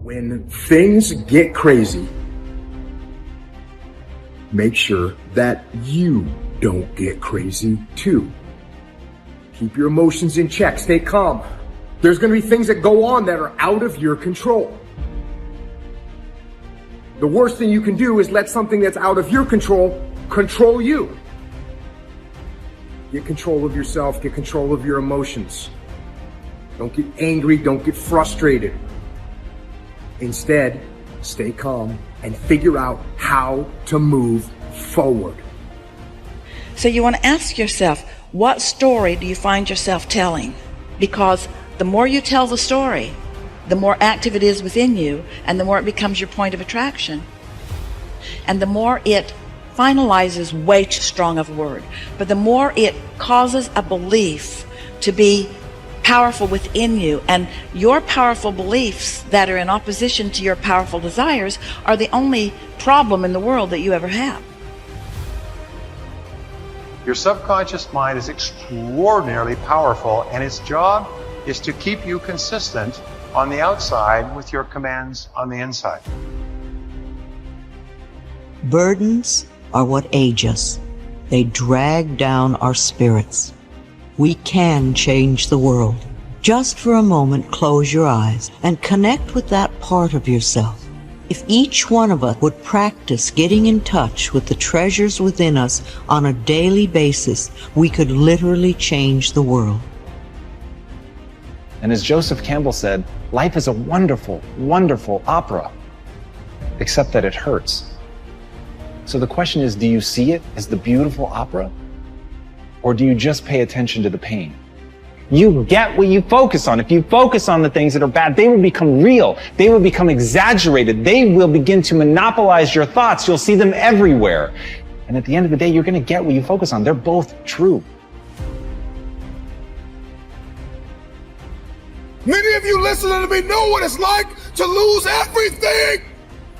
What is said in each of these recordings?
When things get crazy, make sure that you don't get crazy too. Keep your emotions in check. Stay calm. There's going to be things that go on that are out of your control. The worst thing you can do is let something that's out of your control control you. Get control of yourself. Get control of your emotions. Don't get angry. Don't get frustrated. Instead, stay calm and figure out how to move forward. So you want to ask yourself, what story do you find yourself telling? Because the more you tell the story, the more active it is within you, and the more it becomes your point of attraction. And the more it finalizes, way too strong of a word, but the more it causes a belief to be powerful within you, and your powerful beliefs that are in opposition to your powerful desires are the only problem in the world that you ever have. Your subconscious mind is extraordinarily powerful, and its job is to keep you consistent on the outside with your commands on the inside. Burdens are what age us. They drag down our spirits. We can change the world. Just for a moment, close your eyes and connect with that part of yourself. If each one of us would practice getting in touch with the treasures within us on a daily basis, we could literally change the world. And as Joseph Campbell said, life is a wonderful, wonderful opera, except that it hurts. So the question is, do you see it as the beautiful opera? Or do you just pay attention to the pain? You get what you focus on. If you focus on the things that are bad, they will become real. They will become exaggerated. They will begin to monopolize your thoughts. You'll see them everywhere. And at the end of the day, you're going to get what you focus on. They're both true. Many of you listening to me know what it's like to lose everything.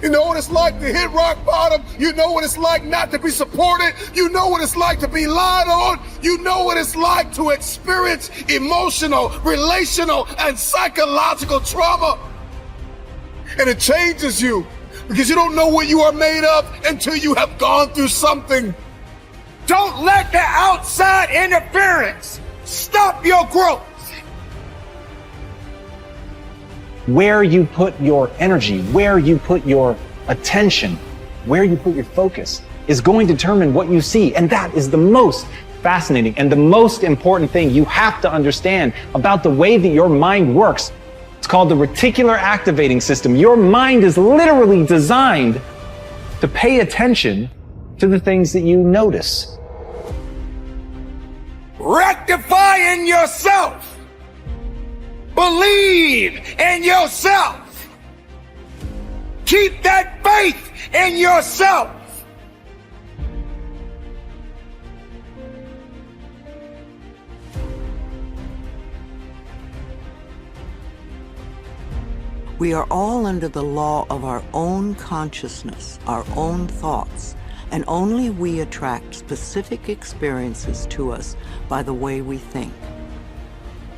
You know what it's like to hit rock bottom. You know what it's like not to be supported. You know what it's like to be lied on. You know what it's like to experience emotional, relational, and psychological trauma. And it changes you because you don't know what you are made of until you have gone through something. Don't let the outside interference stop your growth. Where you put your energy, where you put your attention, where you put your focus is going to determine what you see. And that is the most fascinating and the most important thing you have to understand about the way that your mind works. It's called the reticular activating system. Your mind is literally designed to pay attention to the things that you notice. Rectify in yourself. Believe in yourself. Keep that faith in yourself. We are all under the law of our own consciousness, our own thoughts, and only we attract specific experiences to us by the way we think.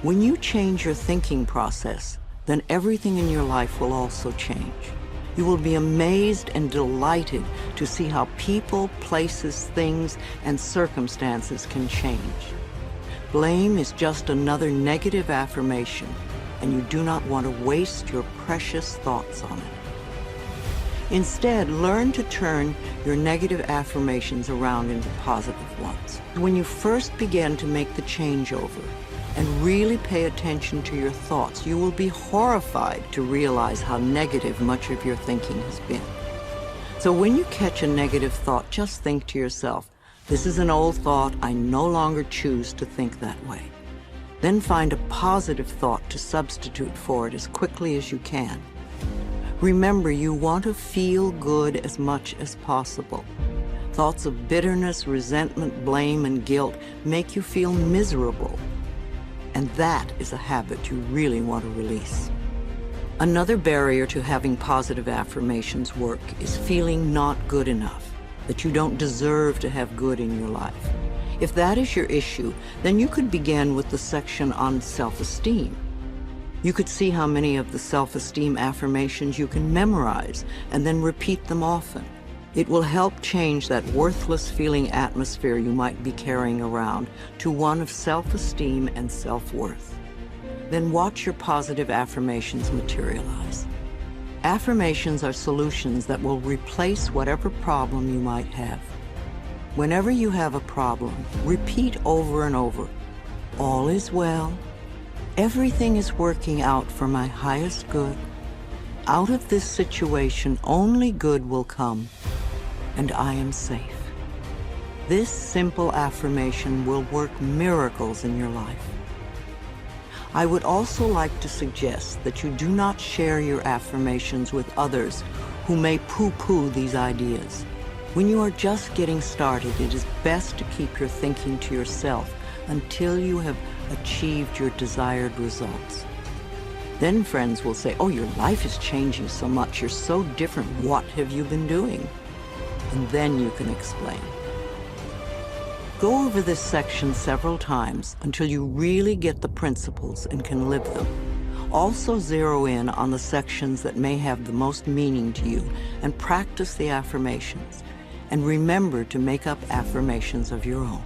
When you change your thinking process, then everything in your life will also change. You will be amazed and delighted to see how people, places, things, and circumstances can change. Blame is just another negative affirmation, and you do not want to waste your precious thoughts on it. Instead, learn to turn your negative affirmations around into positive ones. When you first begin to make the changeover, and really pay attention to your thoughts, you will be horrified to realize how negative much of your thinking has been. So when you catch a negative thought, just think to yourself, this is an old thought, I no longer choose to think that way. Then find a positive thought to substitute for it as quickly as you can. Remember, you want to feel good as much as possible. Thoughts of bitterness, resentment, blame, and guilt make you feel miserable. And that is a habit you really want to release. Another barrier to having positive affirmations work is feeling not good enough, that you don't deserve to have good in your life. If that is your issue, then you could begin with the section on self-esteem. You could see how many of the self-esteem affirmations you can memorize and then repeat them often. It will help change that worthless feeling atmosphere you might be carrying around to one of self-esteem and self-worth. Then watch your positive affirmations materialize. Affirmations are solutions that will replace whatever problem you might have. Whenever you have a problem, repeat over and over, "All is well. Everything is working out for my highest good. Out of this situation, only good will come, and I am safe." This simple affirmation will work miracles in your life. I would also like to suggest that you do not share your affirmations with others who may poo-poo these ideas. When you are just getting started, it is best to keep your thinking to yourself until you have achieved your desired results. Then friends will say, "Oh, your life is changing so much. You're so different. What have you been doing?" And then you can explain. Go over this section several times until you really get the principles and can live them. Also zero in on the sections that may have the most meaning to you and practice the affirmations. And remember to make up affirmations of your own.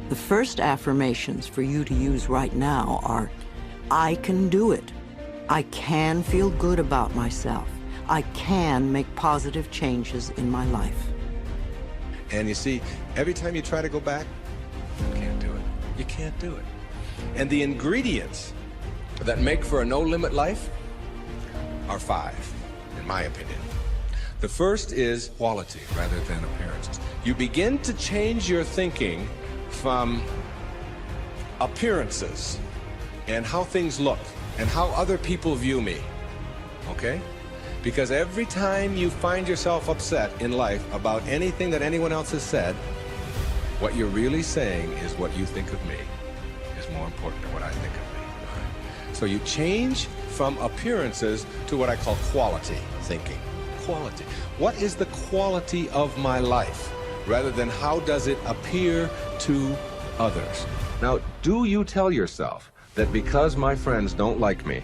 The first affirmations for you to use right now are, "I can do it. I can feel good about myself. I can make positive changes in my life." And you see, every time you try to go back, you can't do it. You can't do it. And the ingredients that make for a no-limit life are 5, in my opinion. The first is quality rather than appearances. You begin to change your thinking from appearances and how things look and how other people view me, okay? Because every time you find yourself upset in life about anything that anyone else has said, what you're really saying is what you think of me is more important than what I think of me. So you change from appearances to what I call quality thinking. Quality. What is the quality of my life? Rather than how does it appear to others? Now, do you tell yourself that because my friends don't like me,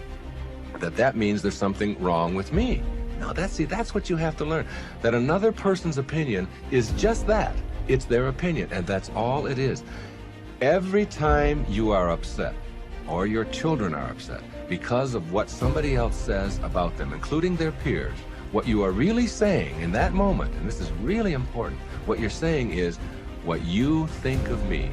that means there's something wrong with me? No, that's what you have to learn. That another person's opinion is just that. It's their opinion, and that's all it is. Every time you are upset, or your children are upset, because of what somebody else says about them, including their peers, what you are really saying in that moment, and this is really important, what you're saying is, what you think of me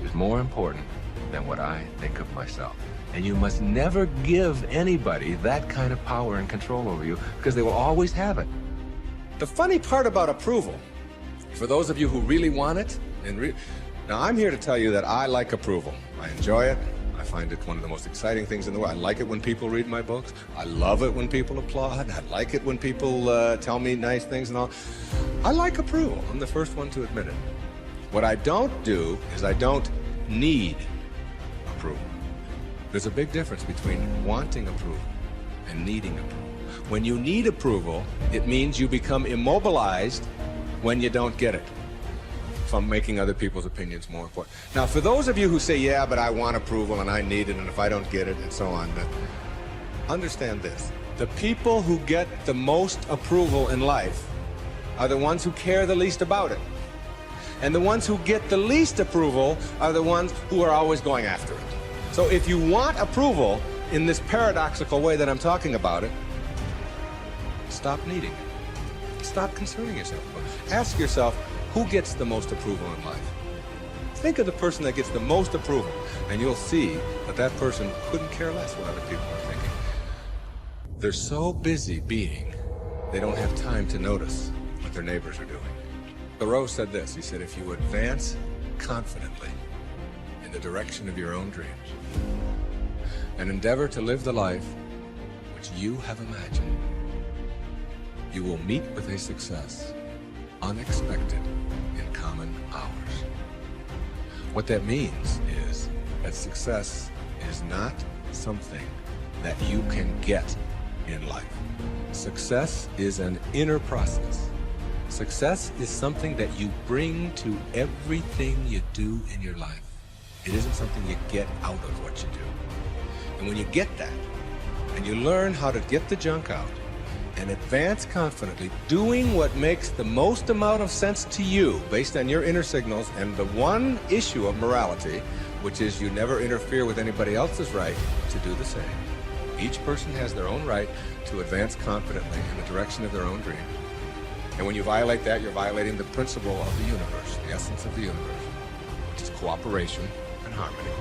is more important than what I think of myself. And you must never give anybody that kind of power and control over you, because they will always have it. The funny part about approval, for those of you who really want it, now I'm here to tell you that I like approval. I enjoy it. I find it one of the most exciting things in the world. I like it when people read my books. I love it when people applaud. I like it when people tell me nice things and all. I like approval. I'm the first one to admit it. What I don't do is I don't need approval. There's a big difference between wanting approval and needing approval. When you need approval, it means you become immobilized when you don't get it from making other people's opinions more important. Now, for those of you who say, "Yeah, but I want approval and I need it, and if I don't get it," and so on, understand this. The people who get the most approval in life are the ones who care the least about it. And the ones who get the least approval are the ones who are always going after it. So if you want approval in this paradoxical way that I'm talking about it, stop needing it. Stop concerning yourself. Ask yourself, who gets the most approval in life? Think of the person that gets the most approval, and you'll see that that person couldn't care less what other people are thinking. They're so busy being, they don't have time to notice what their neighbors are doing. Thoreau said this, he said, "If you advance confidently in the direction of your own dreams and endeavor to live the life which you have imagined, you will meet with a success unexpected in common hours." What that means is that success is not something that you can get in life. Success is an inner process. Success is something that you bring to everything you do in your life. It isn't something you get out of what you do. And when you get that, and you learn how to get the junk out and advance confidently, doing what makes the most amount of sense to you based on your inner signals and the one issue of morality, which is you never interfere with anybody else's right to do the same. Each person has their own right to advance confidently in the direction of their own dream. And when you violate that, you're violating the principle of the universe, the essence of the universe, which is cooperation and harmony.